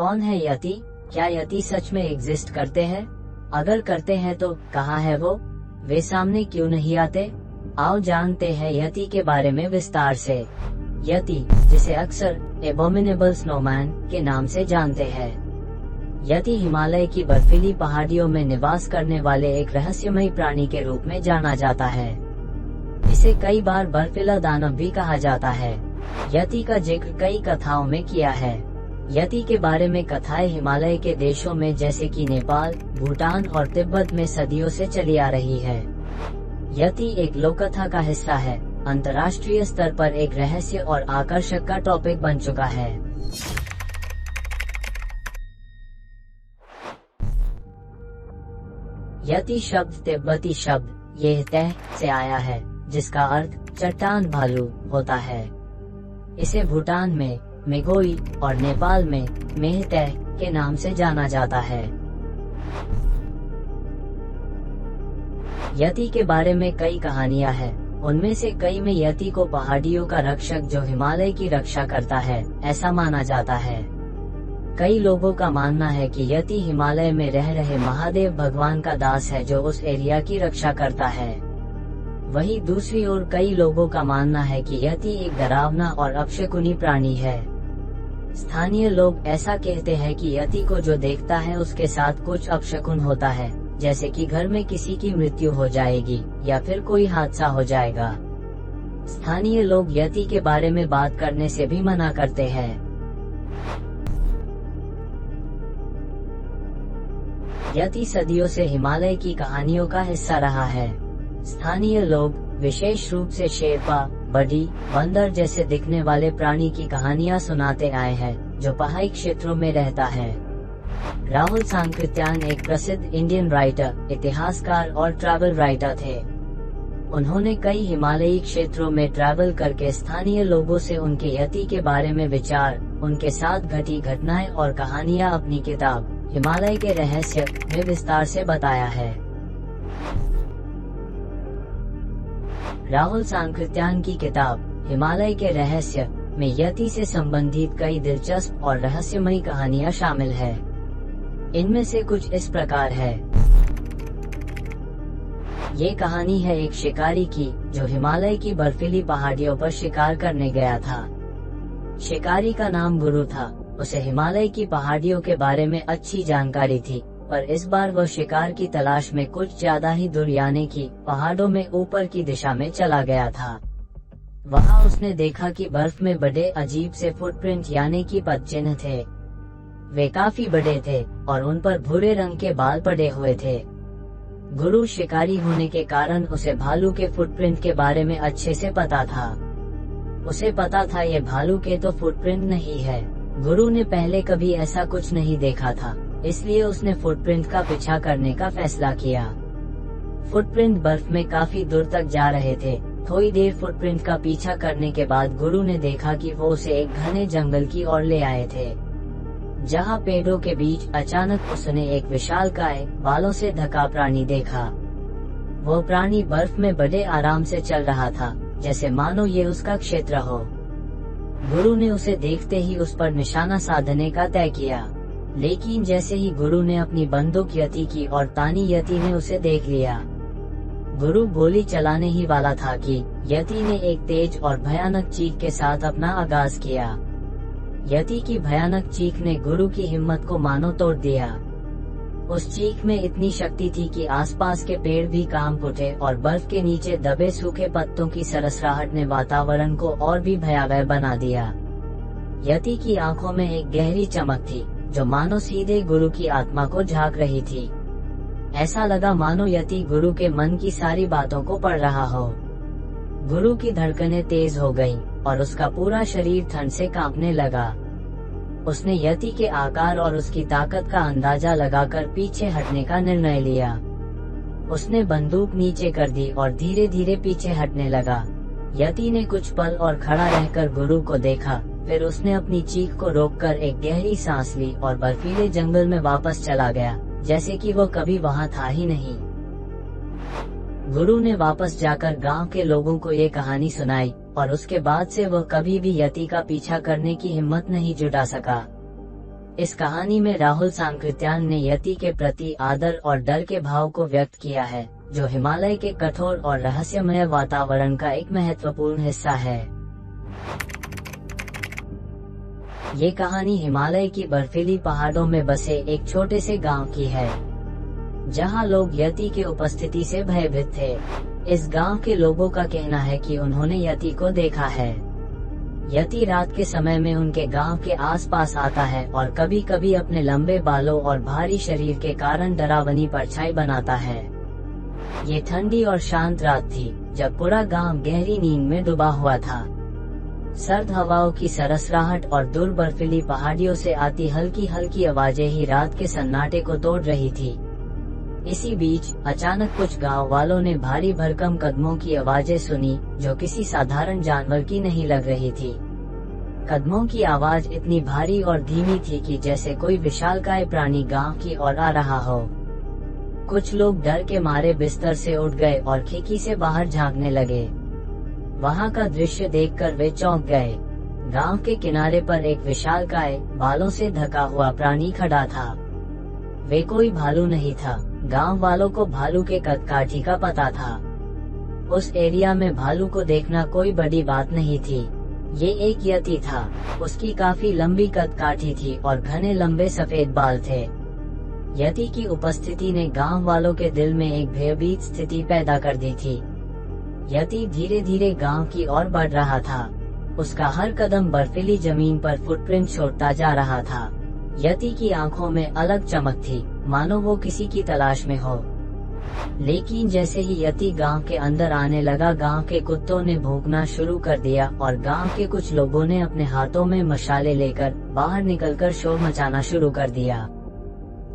कौन है यति? क्या यति सच में एग्जिस्ट करते हैं? अगर करते हैं तो कहाँ है वो? वे सामने क्यों नहीं आते? आओ जानते हैं यति के बारे में विस्तार से। यति, जिसे अक्सर एबोमिनेबल स्नोमैन के नाम से जानते हैं। यति हिमालय की बर्फीली पहाड़ियों में निवास करने वाले एक रहस्यमयी प्राणी के रूप में जाना जाता है। इसे कई बार बर्फीला दानव भी कहा जाता है। यति का जिक्र कई कथाओं में किया है। यति के बारे में कथाएं हिमालय के देशों में जैसे कि नेपाल, भूटान और तिब्बत में सदियों से चली आ रही है। यति एक लोककथा का हिस्सा है, अंतर्राष्ट्रीय स्तर पर एक रहस्य और आकर्षक का टॉपिक बन चुका है। यति शब्द तिब्बती शब्द येहतेह से आया है, जिसका अर्थ चट्टान भालू होता है। इसे भूटान में मेघोई और नेपाल में मेहतेह के नाम से जाना जाता है। यति के बारे में कई कहानियां हैं। उनमें से कई में यति को पहाड़ियों का रक्षक जो हिमालय की रक्षा करता है ऐसा माना जाता है। कई लोगों का मानना है कि यति हिमालय में रह रहे महादेव भगवान का दास है जो उस एरिया की रक्षा करता है। वहीं दूसरी ओर कई लोगों का मानना है कि यति एक डरावना और अपशकुनी प्राणी है। स्थानीय लोग ऐसा कहते हैं कि यति को जो देखता है उसके साथ कुछ अपशकुन होता है, जैसे कि घर में किसी की मृत्यु हो जाएगी या फिर कोई हादसा हो जाएगा। स्थानीय लोग यति के बारे में बात करने से भी मना करते हैं। यति सदियों से हिमालय की कहानियों का हिस्सा रहा है। स्थानीय लोग, विशेष रूप से शेरपा, बडी, बंदर जैसे दिखने वाले प्राणी की कहानियां सुनाते आए हैं, जो पहाड़ी क्षेत्रों में रहता है। राहुल सांकृत्यान एक प्रसिद्ध इंडियन राइटर, इतिहासकार और ट्रैवल राइटर थे। उन्होंने कई हिमालयी क्षेत्रों में ट्रैवल करके स्थानीय लोगों से उनके यति के बारे में विचार, उनके साथ घटी घटनाएं और कहानियां अपनी किताब हिमालय के रहस्य में विस्तार से बताया है। राहुल सांकृत्यान की किताब हिमालय के रहस्य में यति से संबंधित कई दिलचस्प और रहस्यमयी कहानियां शामिल है। इनमें से कुछ इस प्रकार है। ये कहानी है एक शिकारी की जो हिमालय की बर्फीली पहाड़ियों पर शिकार करने गया था। शिकारी का नाम गुरु था। उसे हिमालय की पहाड़ियों के बारे में अच्छी जानकारी थी, पर इस बार वह शिकार की तलाश में कुछ ज्यादा ही दूर यानी कि पहाड़ों में ऊपर की दिशा में चला गया था। वहां उसने देखा कि बर्फ में बड़े अजीब से फुटप्रिंट यानी कि पदचिन्ह थे। वे काफी बड़े थे और उन पर भूरे रंग के बाल पड़े हुए थे। गुरु शिकारी होने के कारण उसे भालू के फुटप्रिंट के बारे में अच्छे से पता था। उसे पता था ये भालू के तो फुटप्रिंट नहीं है। गुरु ने पहले कभी ऐसा कुछ नहीं देखा था, इसलिए उसने फुटप्रिंट का पीछा करने का फैसला किया। फुटप्रिंट बर्फ में काफी दूर तक जा रहे थे। थोड़ी देर फुटप्रिंट का पीछा करने के बाद गुरु ने देखा कि वो उसे एक घने जंगल की ओर ले आए थे, जहाँ पेड़ों के बीच अचानक उसने एक विशालकाय बालों से ढका प्राणी देखा। वो प्राणी बर्फ में बड़े आराम से चल रहा था, जैसे मानो ये उसका क्षेत्र हो। गुरु ने उसे देखते ही उस पर निशाना साधने का तय किया, लेकिन जैसे ही गुरु ने अपनी बंदूक यति की और तानी यति ने उसे देख लिया। गुरु गोली चलाने ही वाला था कि यति ने एक तेज और भयानक चीख के साथ अपना आगाज किया। यति की भयानक चीख ने गुरु की हिम्मत को मानो तोड़ दिया। उस चीख में इतनी शक्ति थी कि आसपास के पेड़ भी कांप उठे और बर्फ के नीचे दबे सूखे पत्तों की सरसराहट ने वातावरण को और भी भयावह बना दिया। यति की आंखों में एक गहरी चमक थी जो मानो सीधे गुरु की आत्मा को झांक रही थी। ऐसा लगा मानो यति गुरु के मन की सारी बातों को पढ़ रहा हो। गुरु की धड़कनें तेज हो गईं और उसका पूरा शरीर ठंड से कांपने लगा। उसने यति के आकार और उसकी ताकत का अंदाजा लगाकर पीछे हटने का निर्णय लिया। उसने बंदूक नीचे कर दी और धीरे धीरे पीछे हटने लगा। यति ने कुछ पल और खड़ा रहकर गुरु को देखा, फिर उसने अपनी चीख को रोककर एक गहरी सांस ली और बर्फीले जंगल में वापस चला गया, जैसे कि वो कभी वहां था ही नहीं। गुरु ने वापस जाकर गांव के लोगों को ये कहानी सुनाई और उसके बाद से वह कभी भी यति का पीछा करने की हिम्मत नहीं जुटा सका। इस कहानी में राहुल सांकृत्यान ने यति के प्रति आदर और डर के भाव को व्यक्त किया है, जो हिमालय के कठोर और रहस्यमय वातावरण का एक महत्वपूर्ण हिस्सा है। ये कहानी हिमालय की बर्फीली पहाड़ों में बसे एक छोटे से गांव की है, जहां लोग यति की उपस्थिति से भयभीत थे। इस गांव के लोगों का कहना है कि उन्होंने यति को देखा है। यति रात के समय में उनके गांव के आसपास आता है और कभी कभी अपने लंबे बालों और भारी शरीर के कारण डरावनी परछाई बनाता है। ये ठंडी और शांत रात थी, जब पूरा गांव गहरी नींद में डूबा हुआ था। सर्द हवाओं की सरसराहट और दूर बर्फीली पहाड़ियों से आती हल्की हल्की आवाजें ही रात के सन्नाटे को तोड़ रही थी। इसी बीच अचानक कुछ गांव वालों ने भारी भरकम कदमों की आवाजें सुनी, जो किसी साधारण जानवर की नहीं लग रही थी। कदमों की आवाज इतनी भारी और धीमी थी कि जैसे कोई विशालकाय प्राणी गांव की ओर आ रहा हो। कुछ लोग डर के मारे बिस्तर से उठ गए और खिड़की से बाहर झांकने लगे। वहां का दृश्य देखकर वे चौंक गए। गांव के किनारे पर एक विशालकाय, बालों से ढका हुआ प्राणी खड़ा था। वे कोई भालू नहीं था। गांव वालों को भालू के कदकाठी का पता था। उस एरिया में भालू को देखना कोई बड़ी बात नहीं थी। ये एक यति था। उसकी काफी लंबी कदकाठी थी और घने लंबे सफेद बाल थे। यति की उपस्थिति ने गांव वालों के दिल में एक भयभीत स्थिति पैदा कर दी थी। यति धीरे धीरे गांव की ओर बढ़ रहा था। उसका हर कदम बर्फीली जमीन पर फुटप्रिंट छोड़ता जा रहा था। यति की आंखों में अलग चमक थी, मानो वो किसी की तलाश में हो। लेकिन जैसे ही यति गांव के अंदर आने लगा, गांव के कुत्तों ने भौंकना शुरू कर दिया और गांव के कुछ लोगों ने अपने हाथों में मशाले लेकर बाहर निकलकर शोर मचाना शुरू कर दिया।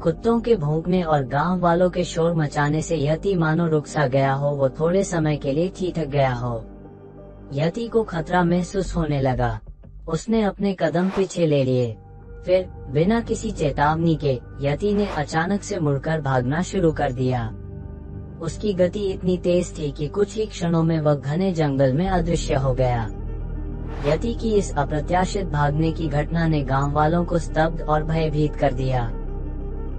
कुत्तों के भौंकने और गांव वालों के शोर मचाने से यति मानो रुक सा गया हो, वो थोड़े समय के लिए ठिठक गया हो। यति को खतरा महसूस होने लगा। उसने अपने कदम पीछे ले लिए। फिर बिना किसी चेतावनी के यति ने अचानक से मुड़कर भागना शुरू कर दिया। उसकी गति इतनी तेज थी कि कुछ ही क्षणों में वह घने जंगल में अदृश्य हो गया। यति की इस अप्रत्याशित भागने की घटना ने गांव वालों को स्तब्ध और भयभीत कर दिया।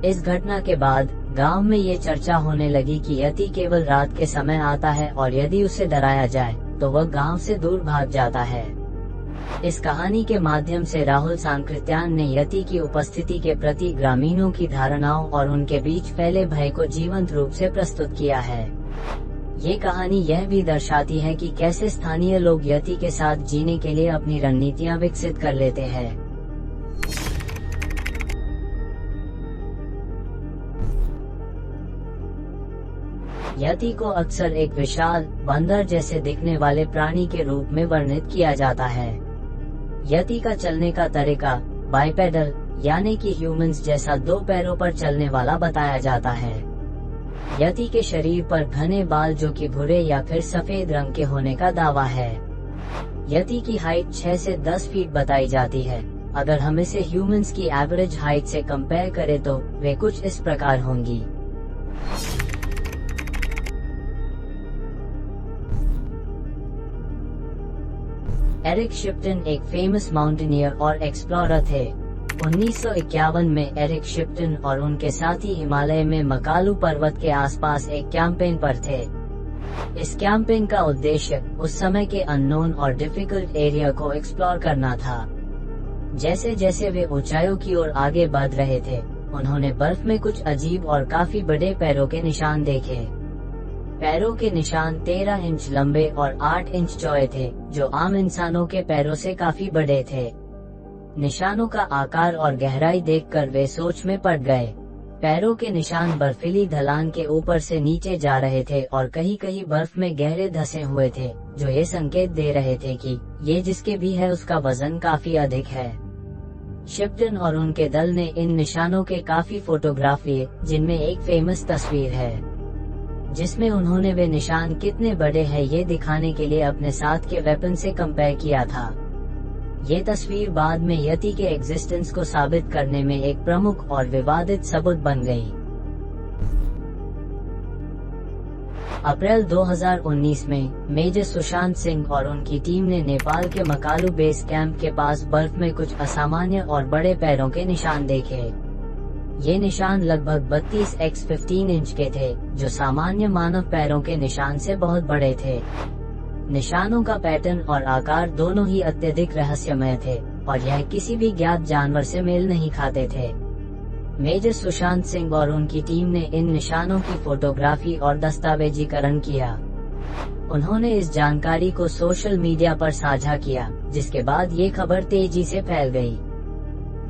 इस घटना के बाद गांव में ये चर्चा होने लगी कि यति केवल रात के समय आता है और यदि उसे डराया जाए तो वह गांव से दूर भाग जाता है। इस कहानी के माध्यम से राहुल सांकृत्यान ने यति की उपस्थिति के प्रति ग्रामीणों की धारणाओं और उनके बीच फैले भय को जीवंत रूप से प्रस्तुत किया है। ये कहानी यह भी दर्शाती है कि कैसे स्थानीय लोग यति के साथ जीने के लिए अपनी रणनीतियां विकसित कर लेते हैं। यति को अक्सर एक विशाल बंदर जैसे दिखने वाले प्राणी के रूप में वर्णित किया जाता है। यति का चलने का तरीका बाइपेडल यानी कि ह्यूमंस जैसा दो पैरों पर चलने वाला बताया जाता है। यति के शरीर पर घने बाल जो कि भूरे या फिर सफेद रंग के होने का दावा है। यति की हाइट 6 से 10 फीट बताई जाती है। अगर हम इसे ह्यूमंस की एवरेज हाइट से कंपेयर करें तो वे कुछ इस प्रकार होंगी। एरिक शिप्टन एक फेमस माउंटेनियर और एक्सप्लोरर थे। 1951 में एरिक शिप्टन और उनके साथी हिमालय में मकालू पर्वत के आसपास एक कैंपेन पर थे। इस कैंपेन का उद्देश्य उस समय के अननोन और डिफिकल्ट एरिया को एक्सप्लोर करना था। जैसे जैसे वे ऊंचाइयों की ओर आगे बढ़ रहे थे, उन्होंने बर्फ में कुछ अजीब और काफी बड़े पैरों के निशान देखे। पैरों के निशान 13 इंच लंबे और 8 इंच चौड़े थे, जो आम इंसानों के पैरों से काफी बड़े थे। निशानों का आकार और गहराई देखकर वे सोच में पड़ गए। पैरों के निशान बर्फीली ढलान के ऊपर से नीचे जा रहे थे और कहीं कहीं बर्फ में गहरे धंसे हुए थे, जो ये संकेत दे रहे थे कि ये जिसके भी है उसका वजन काफी अधिक है। शिप्टन और उनके दल ने इन निशानों के काफी फोटोग्राफ लिए, जिनमें एक फेमस तस्वीर है जिसमें उन्होंने वे निशान कितने बड़े हैं ये दिखाने के लिए अपने साथ के वेपन से कंपेयर किया था। ये तस्वीर बाद में यति के एग्जिस्टेंस को साबित करने में एक प्रमुख और विवादित सबूत बन गई। अप्रैल 2019 में मेजर सुशांत सिंह और उनकी टीम ने नेपाल के मकालू बेस कैंप के पास बर्फ में कुछ असामान्य और बड़े पैरों के निशान देखे। ये निशान लगभग 32x15 इंच के थे, जो सामान्य मानव पैरों के निशान से बहुत बड़े थे। निशानों का पैटर्न और आकार दोनों ही अत्यधिक रहस्यमय थे और यह किसी भी ज्ञात जानवर से मेल नहीं खाते थे। मेजर सुशांत सिंह और उनकी टीम ने इन निशानों की फोटोग्राफी और दस्तावेजीकरण किया। उन्होंने इस जानकारी को सोशल मीडिया पर साझा किया, जिसके बाद ये खबर तेजी से फैल गई।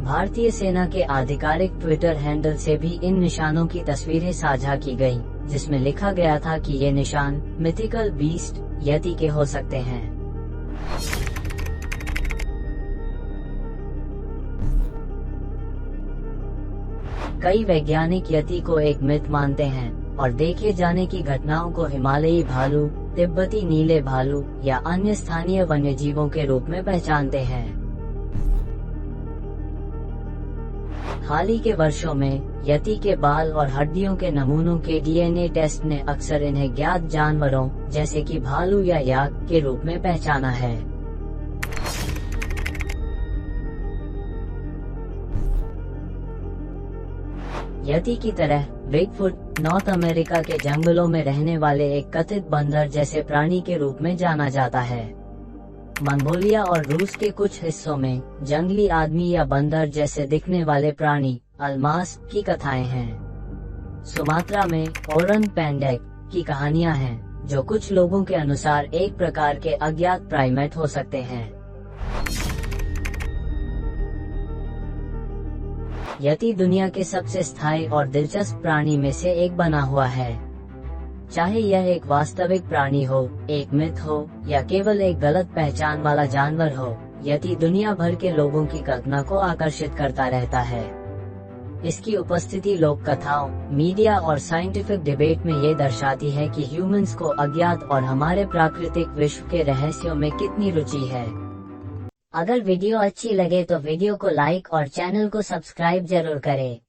भारतीय सेना के आधिकारिक ट्विटर हैंडल से भी इन निशानों की तस्वीरें साझा की गईं, जिसमें लिखा गया था कि ये निशान मिथिकल बीस्ट यति के हो सकते हैं। कई वैज्ञानिक यति को एक मिथ मानते हैं और देखे जाने की घटनाओं को हिमालयी भालू, तिब्बती नीले भालू या अन्य स्थानीय वन्यजीवों के रूप में पहचानते हैं। हाल ही के वर्षों में यति के बाल और हड्डियों के नमूनों के DNA टेस्ट ने अक्सर इन्हें ज्ञात जानवरों जैसे कि भालू या याक के रूप में पहचाना है। यति की तरह बिगफुट नॉर्थ अमेरिका के जंगलों में रहने वाले एक कथित बंदर जैसे प्राणी के रूप में जाना जाता है। मंगोलिया और रूस के कुछ हिस्सों में जंगली आदमी या बंदर जैसे दिखने वाले प्राणी अल्मास की कथाएं हैं। सुमात्रा में ओरंग पैंडेक की कहानियां हैं, जो कुछ लोगों के अनुसार एक प्रकार के अज्ञात प्राइमेट हो सकते हैं। यति दुनिया के सबसे स्थायी और दिलचस्प प्राणी में से एक बना हुआ है। चाहे यह एक वास्तविक प्राणी हो, एक मिथ हो या केवल एक गलत पहचान वाला जानवर हो, यति दुनिया भर के लोगों की कल्पना को आकर्षित करता रहता है। इसकी उपस्थिति लोक कथाओं, मीडिया और साइंटिफिक डिबेट में ये दर्शाती है कि ह्यूमंस को अज्ञात और हमारे प्राकृतिक विश्व के रहस्यों में कितनी रुचि है। अगर वीडियो अच्छी लगे तो वीडियो को लाइक और चैनल को सब्सक्राइब जरूर करें।